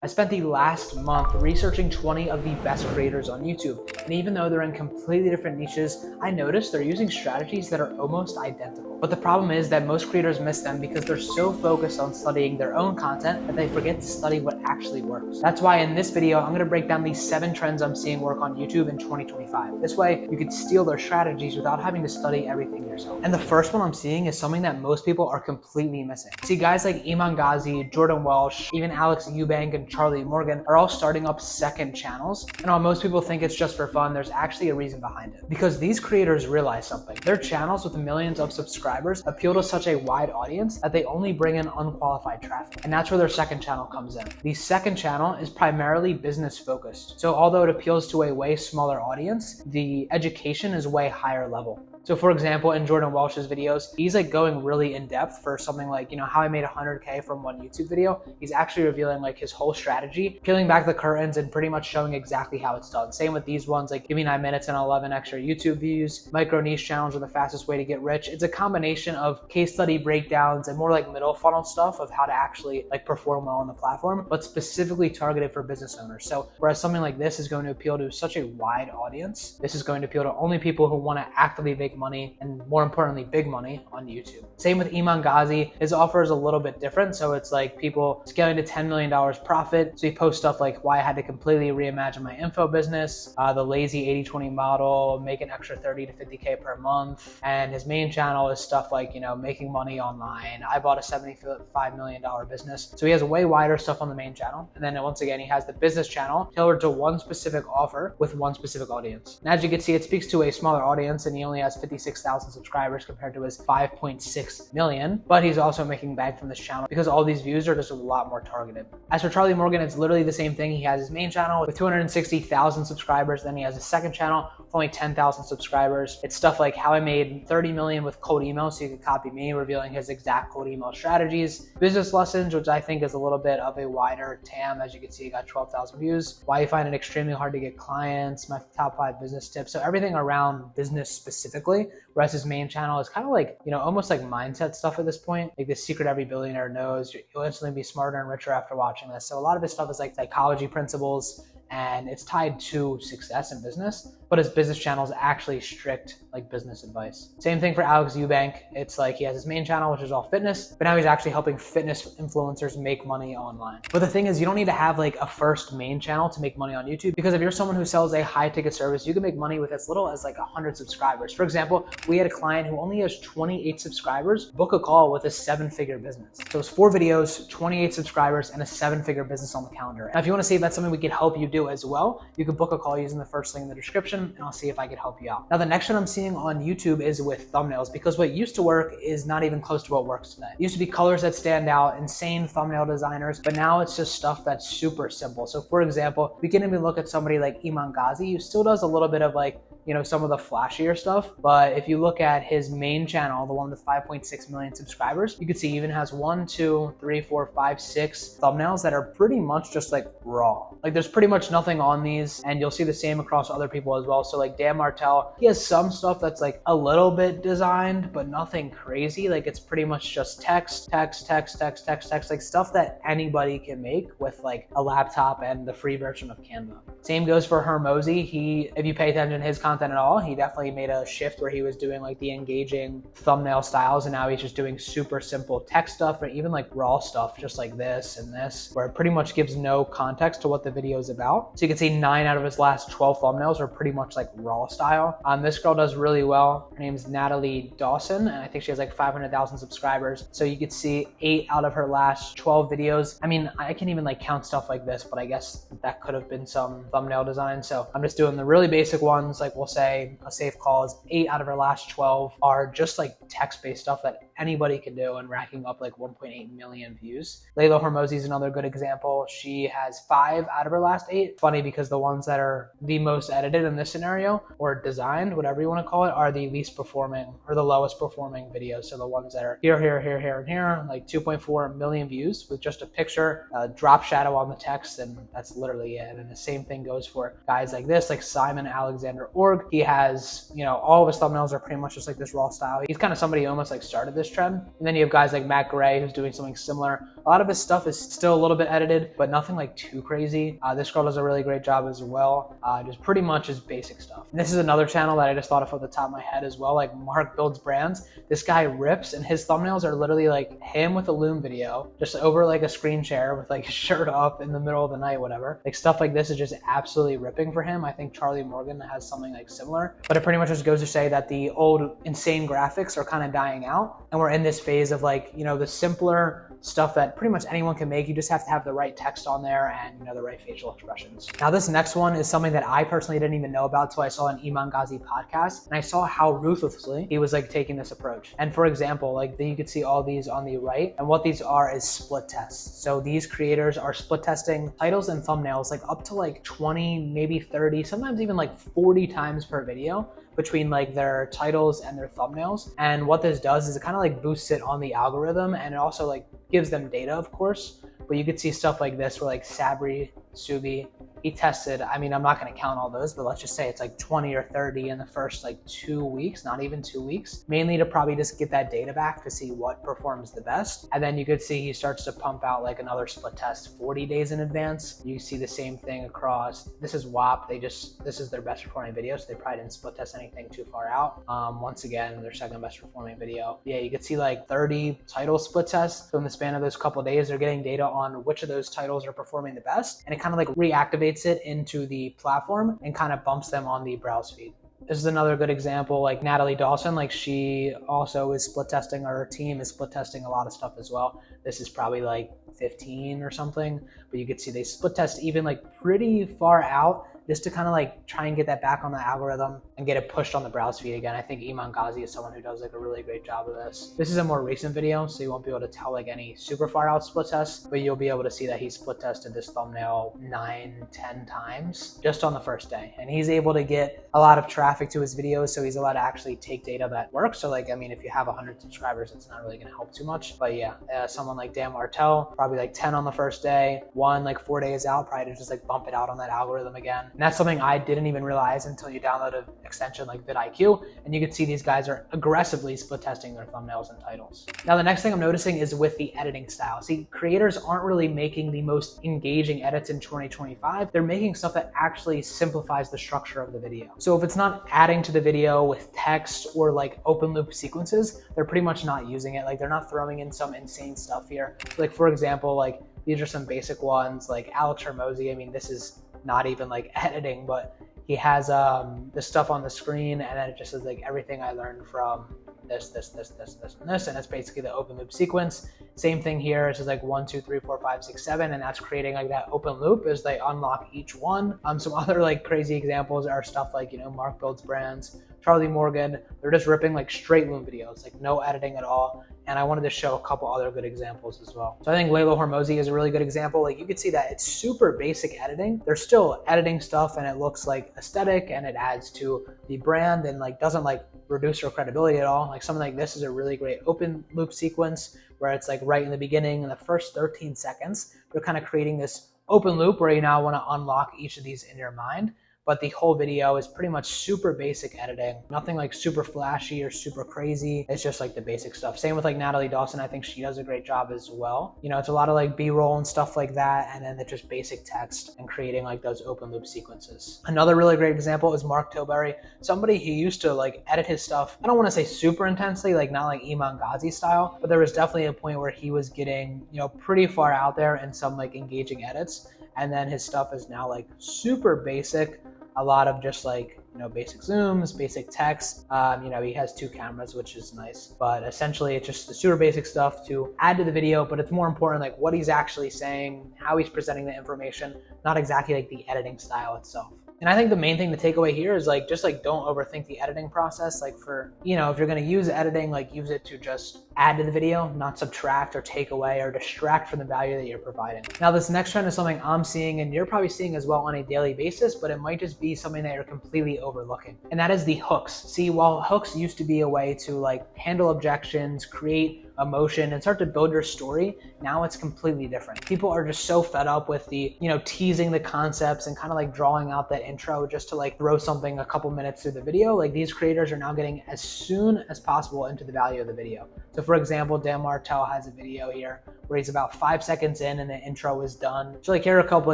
I spent the last month researching 20 of the best creators on YouTube, and even though they're in completely different niches, I noticed they're using strategies that are almost identical. But the problem is that most creators miss them because they're so focused on studying their own content that they forget to study what actually works. That's why in this video, I'm going to break down these 7 trends I'm seeing work on YouTube in 2025. This way, you could steal their strategies without having to study everything yourself. And the first one I'm seeing is something that most people are completely missing. See, guys like Iman Gadzhi, Jordan Welch, even Alex Eubank, and Charlie Morgan are all starting up second channels. And while most people think it's just for fun, there's actually a reason behind it. Because these creators realize something. Their channels with millions of subscribers appeal to such a wide audience that they only bring in unqualified traffic. And that's where their second channel comes in. The second channel is primarily business focused. So although it appeals to a way smaller audience, the education is way higher level. So for example, in Jordan Welch's videos, he's like going really in depth for something like, how I made 100K from one YouTube video. He's actually revealing like his whole strategy, peeling back the curtains and pretty much showing exactly how it's done. Same with these ones, like give me 9 minutes and 11 extra YouTube views, micro niche challenge are the fastest way to get rich. It's a combination of case study breakdowns and more like middle funnel stuff of how to actually like perform well on the platform, but specifically targeted for business owners. So whereas something like this is going to appeal to such a wide audience, this is going to appeal to only people who want to actively make money and more importantly, big money on YouTube. Same with Iman Gadzhi. His offer is a little bit different. So it's like people scaling to $10 million profit. So he posts stuff like why I had to completely reimagine my info business, the lazy 80-20 model, make an extra 30 to 50K per month. And his main channel is stuff like, making money online. I bought a $75 million business. So he has way wider stuff on the main channel. And then once again, he has the business channel tailored to one specific offer with one specific audience. And as you can see, it speaks to a smaller audience and he only has 56,000 subscribers compared to his 5.6 million, but he's also making bank from this channel because all these views are just a lot more targeted. As for Charlie Morgan, it's literally the same thing. He has his main channel with 260,000 subscribers. Then he has a second channel with only 10,000 subscribers. It's stuff like how I made 30 million with cold email. So you can copy me revealing his exact cold email strategies, business lessons, which I think is a little bit of a wider TAM. As you can see, he got 12,000 views. Why you find it extremely hard to get clients, my top 5 business tips. So everything around business specifically, whereas his main channel is kind of like, almost like mindset stuff at this point. Like the secret every billionaire knows, you'll instantly be smarter and richer after watching this. So a lot of his stuff is like psychology principles and it's tied to success in business, but his business channel is actually strict like business advice. Same thing for Alex Eubank. It's like he has his main channel, which is all fitness, but now he's actually helping fitness influencers make money online. But the thing is, you don't need to have like a first main channel to make money on YouTube, because if you're someone who sells a high ticket service, you can make money with as little as like 100 subscribers. For example, we had a client who only has 28 subscribers book a call with a 7-figure business. So it's 4 videos, 28 subscribers, and a 7-figure business on the calendar. Now, if you want to see if that's something we could help you do as well, you can book a call using the first link in the description and I'll see if I could help you out. Now, the next one I'm seeing on YouTube is with thumbnails, because what used to work is not even close to what works today. It used to be colors that stand out, insane thumbnail designers, but now it's just stuff that's super simple. So for example, we can even look at somebody like Iman Gadzhi, who still does a little bit of like, some of the flashier stuff. But if you look at his main channel, the one with 5.6 million subscribers, you can see he even has 1, 2, 3, 4, 5, 6 thumbnails that are pretty much just like raw. Like there's pretty much nothing on these, and you'll see the same across other people as well. So like Martell, he has some stuff that's like a little bit designed, but nothing crazy. Like it's pretty much just text, like stuff that anybody can make with like a laptop and the free version of Canva. Same goes for Hormozi. If you pay attention to his content at all, he definitely made a shift where he was doing like the engaging thumbnail styles, and now he's just doing super simple text stuff, or even like raw stuff just like this and this, where it pretty much gives no context to what the video is about. So you can see 9 out of his last 12 thumbnails are pretty much like raw style. This girl does really well. Her name is Natalie Dawson, and I think she has like 500,000 subscribers. So you could see 8 out of her last 12 videos. I mean, I can even like count stuff like this, but I guess that could have been some thumbnail design. So I'm just doing the really basic ones. Like we'll say a safe call is 8 out of her last 12 are just like text-based stuff that anybody can do and racking up like 1.8 million views. Layla Hormozi is another good example. She has 5 out of her last 8. Funny because the ones that are the most edited in this scenario or designed, whatever you want to call it, are the least performing or the lowest performing videos. So the ones that are here, and here, like 2.4 million views with just a picture, a drop shadow on the text, and that's literally it. And the same thing goes for guys like this, like Simon Alexander Org. He has, all of his thumbnails are pretty much just like this raw style. He's kind of somebody who almost like started this trend. And then you have guys like Matt Gray, who's doing something similar. A lot of his stuff is still a little bit edited, but nothing like too crazy. This girl does a really great job as well. Just pretty much is basic stuff. And this is another channel that I just thought of off the top of my head as well, like Mark Builds Brands. This guy rips, and his thumbnails are literally like him with a Loom video, just over like a screen share with like his shirt off in the middle of the night, whatever. Like stuff like this is just absolutely ripping for him. I think Charlie Morgan has something like similar, but it pretty much just goes to say that the old insane graphics are kind of dying out, and we're in this phase of like, you know, the simpler stuff that pretty much anyone can make. You just have to have the right text on there and, you know, the right facial expressions. Now this next one is something that I personally didn't even know about till I saw an Iman Gadzhi podcast, and I saw how ruthlessly he was like taking this approach. And for example, like you could see all these on the right, and what these are is split tests. So these creators are split testing titles and thumbnails like up to like 20, maybe 30, sometimes even like 40 times per video between like their titles and their thumbnails. And what this does is it kind of like boosts it on the algorithm, and it also like gives them data, of course. But you could see stuff like this where like Sabri, Subi, he tested, I mean, I'm not going to count all those, but let's just say it's like 20 or 30 in the first like 2 weeks, not even 2 weeks, mainly to probably just get that data back to see what performs the best. And then you could see he starts to pump out like another split test 40 days in advance. You see the same thing across, this is WAP, this is their best performing video, so they probably didn't split test anything too far out. Once again, their second best performing video. Yeah, you could see like 30 title split tests. So in the span of those couple of days, they're getting data on which of those titles are performing the best, and it kind of like reactivates it into the platform and kind of bumps them on the browse feed. This is another good example, like Natalie Dawson, like she also is split testing, or her team is split testing a lot of stuff as well. This is probably like 15 or something, but you could see they split test even like pretty far out, just to kind of like try and get that back on the algorithm and get it pushed on the browse feed again. I think Iman Gadzhi is someone who does like a really great job of this. This is a more recent video, so you won't be able to tell like any super far out split tests, but you'll be able to see that he split tested this thumbnail 9-10 times just on the first day. And he's able to get a lot of traffic to his videos, so he's allowed to actually take data that works. So like, I mean, if you have 100 subscribers, it's not really gonna help too much. But yeah, someone like Dan Martell, probably like 10 on the first day, 1 like 4 days out, probably to just like bump it out on that algorithm again. And that's something I didn't even realize until you download an extension like vidIQ, and you can see these guys are aggressively split testing their thumbnails and titles. Now, the next thing I'm noticing is with the editing style. See, creators aren't really making the most engaging edits in 2025. They're making stuff that actually simplifies the structure of the video. So if it's not adding to the video with text or like open loop sequences, they're pretty much not using it. Like they're not throwing in some insane stuff here. Like for example, like these are some basic ones, like Alex Hormozi. I mean, this is not even like editing, but he has the stuff on the screen, and then it just says like everything I learned from this, and it's basically the open loop sequence. Same thing here, it's just like 1, 2, 3, 4, 5, 6, 7, and that's creating like that open loop as they unlock each one. Some other like crazy examples are stuff like, you know, Mark Builds Brands, Charlie Morgan, they're just ripping like straight Loom videos, like no editing at all. And I wanted to show a couple other good examples as well. So I think Layla Hormozi is a really good example. Like you could see that it's super basic editing. They're still editing stuff, and it looks like aesthetic, and it adds to the brand, and like doesn't like reduce her credibility at all. Like something like this is a really great open loop sequence where it's like right in the beginning, in the first 13 seconds, they're kind of creating this open loop where you now want to unlock each of these in your mind. But the whole video is pretty much super basic editing. Nothing like super flashy or super crazy. It's just like the basic stuff. Same with like Natalie Dawson. I think she does a great job as well. You know, it's a lot of like B-roll and stuff like that, and then it's just basic text and creating like those open loop sequences. Another really great example is Mark Tilbury. Somebody who used to like edit his stuff, I don't want to say super intensely, like not like Iman Gadzhi style, but there was definitely a point where he was getting, you know, pretty far out there in some like engaging edits. And then his stuff is now like super basic. A lot of just like, you know, basic zooms, basic text. You know, he has 2 cameras, which is nice, but essentially it's just the super basic stuff to add to the video, but it's more important like what he's actually saying, how he's presenting the information, not exactly like the editing style itself. And I think the main thing to take away here is like, just like don't overthink the editing process. Like for, you know, if you're going to use editing, like use it to just add to the video, not subtract or take away or distract from the value that you're providing. Now this next trend is something I'm seeing, and you're probably seeing as well on a daily basis, but it might just be something that you're completely overlooking. And that is the hooks. See, while hooks used to be a way to like handle objections, create emotion, and start to build your story, now it's completely different. People are just so fed up with the, you know, teasing the concepts and kind of like drawing out that intro just to like throw something a couple minutes through the video. Like these creators are now getting as soon as possible into the value of the video. So for example, Dan Martell has a video here where he's about 5 seconds in and the intro is done. So like here are a couple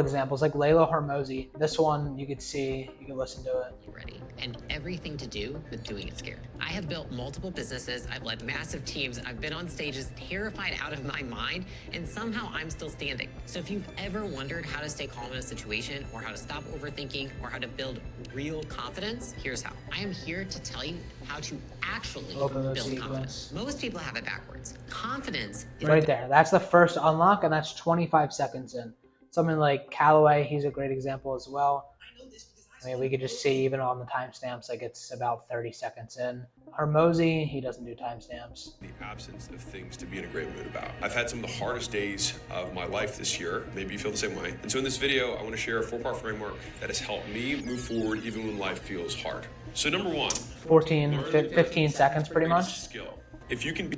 examples, like Hormozi. This one you could see, you can listen to it. Ready. And everything to do with doing it scared. I have built multiple businesses, I've led massive teams, I've been on stages terrified out of my mind, and somehow I'm still standing. So if you've ever wondered how to stay calm in a situation, or how to stop overthinking, or how to build real confidence, here's how. I am here to tell you how to actually build confidence. Most people have it backwards. Confidence is right there. That's the first unlock, and that's 25 seconds in. Something like Callaway, he's a great example as well. I mean, we could just see even on the timestamps, like it's about 30 seconds in. Hormozi, he doesn't do timestamps. The absence of things to be in a great mood about. I've had some of the hardest days of my life this year. Maybe you feel the same way. And so in this video, I want to share a 4-part framework that has helped me move forward even when life feels hard. So number 1. 15 seconds pretty much. Skill. If you can be...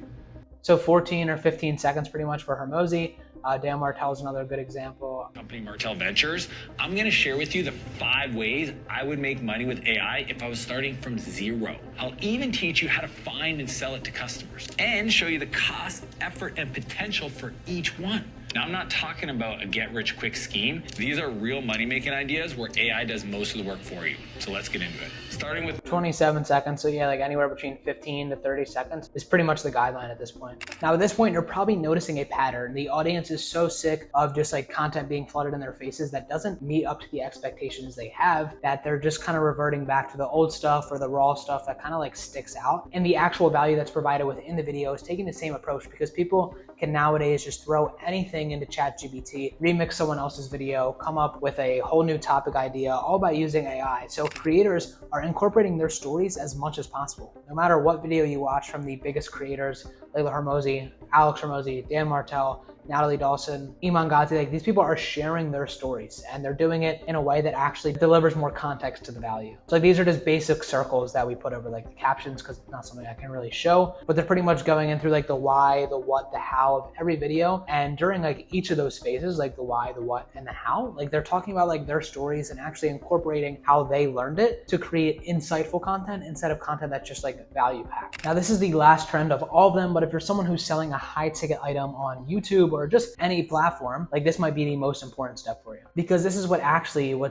So 14 or 15 seconds pretty much for Hormozi. Dan Martell is another good example. Company Martell Ventures. I'm going to share with you the 5 ways I would make money with AI if I was starting from zero. I'll even teach you how to find and sell it to customers and show you the cost, effort, and potential for each one. Now, I'm not talking about a get-rich-quick scheme. These are real money-making ideas where AI does most of the work for you. So let's get into it. Starting with 27 seconds, so yeah, like anywhere between 15 to 30 seconds is pretty much the guideline at this point. Now at this point, you're probably noticing a pattern. The audience is so sick of just like content being flooded in their faces that doesn't meet up to the expectations they have, that they're just kind of reverting back to the old stuff or the raw stuff that kind of like sticks out. And the actual value that's provided within the video is taking the same approach, because people can nowadays just throw anything into ChatGPT, remix someone else's video, come up with a whole new topic idea, all by using AI. So creators are incorporating their stories as much as possible. No matter what video you watch from the biggest creators, Hormozi, Alex Hormozi, Dan Martell, Natalie Dawson, Iman Gadzhi, like these people are sharing their stories, and they're doing it in a way that actually delivers more context to the value. So like these are just basic circles that we put over like the captions, because it's not something I can really show, but they're pretty much going in through like the why, the what, the how of every video. And during like each of those phases, like the why, the what, and the how, like they're talking about like their stories and actually incorporating how they learned it to create insightful content instead of content that's just like value packed. Now this is the last trend of all of them, but if you're someone who's selling a high ticket item on YouTube or just any platform, like this might be the most important step for you, because this is what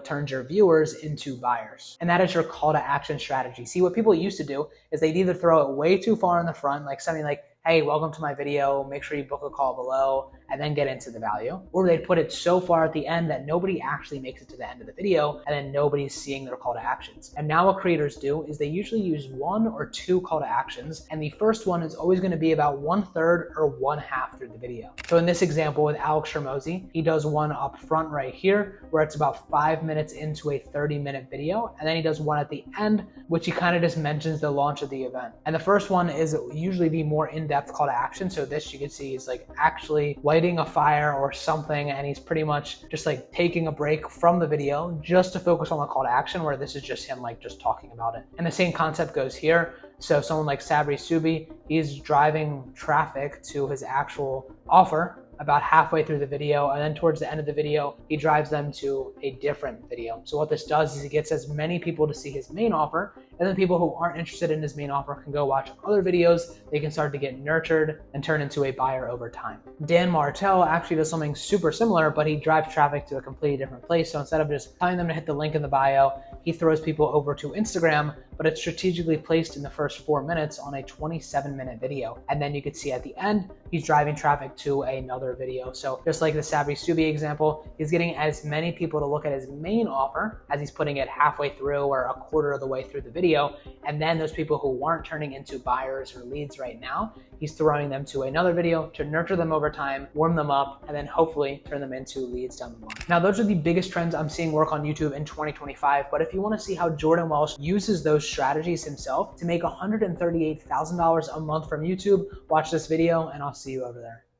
turns your viewers into buyers. And that is your call to action strategy. See, what people used to do is they'd either throw it way too far in the front, like something like, hey, welcome to my video, make sure you book a call below, and then get into the value. Or they'd put it so far at the end that nobody actually makes it to the end of the video, and then nobody's seeing their call to actions. And now what creators do is they usually use 1 or 2 call to actions, and the first one is always gonna be about 1/3 or 1/2 through the video. So in this example with Alex Hormozi, he does one up front right here, where it's about 5 minutes into a 30-minute video, and then he does one at the end, which he kind of just mentions the launch of the event. And the first one is usually the more in-depth call to action. So this you can see is like actually lighting a fire or something, and he's pretty much just like taking a break from the video just to focus on the call to action, where this is just him like just talking about it. And the same concept goes here. So someone like Sabri Subi, he's driving traffic to his actual offer about halfway through the video, and then towards the end of the video, he drives them to a different video. So what this does is he gets as many people to see his main offer, and then people who aren't interested in his main offer can go watch other videos. They can start to get nurtured and turn into a buyer over time. Dan Martell actually does something super similar, but he drives traffic to a completely different place. So instead of just telling them to hit the link in the bio, he throws people over to Instagram, but it's strategically placed in the first 4 minutes on a 27-minute video. And then you can see at the end, he's driving traffic to another video. So just like the Sabri Subi example, he's getting as many people to look at his main offer as he's putting it halfway through or a quarter of the way through the video. And then those people who weren't turning into buyers or leads right now, he's throwing them to another video to nurture them over time, warm them up, and then hopefully turn them into leads down the line. Now, those are the biggest trends I'm seeing work on YouTube in 2025. But if you want to see how Jordan Welch uses those strategies himself to make $138,000 a month from YouTube, watch this video and I'll see you over there.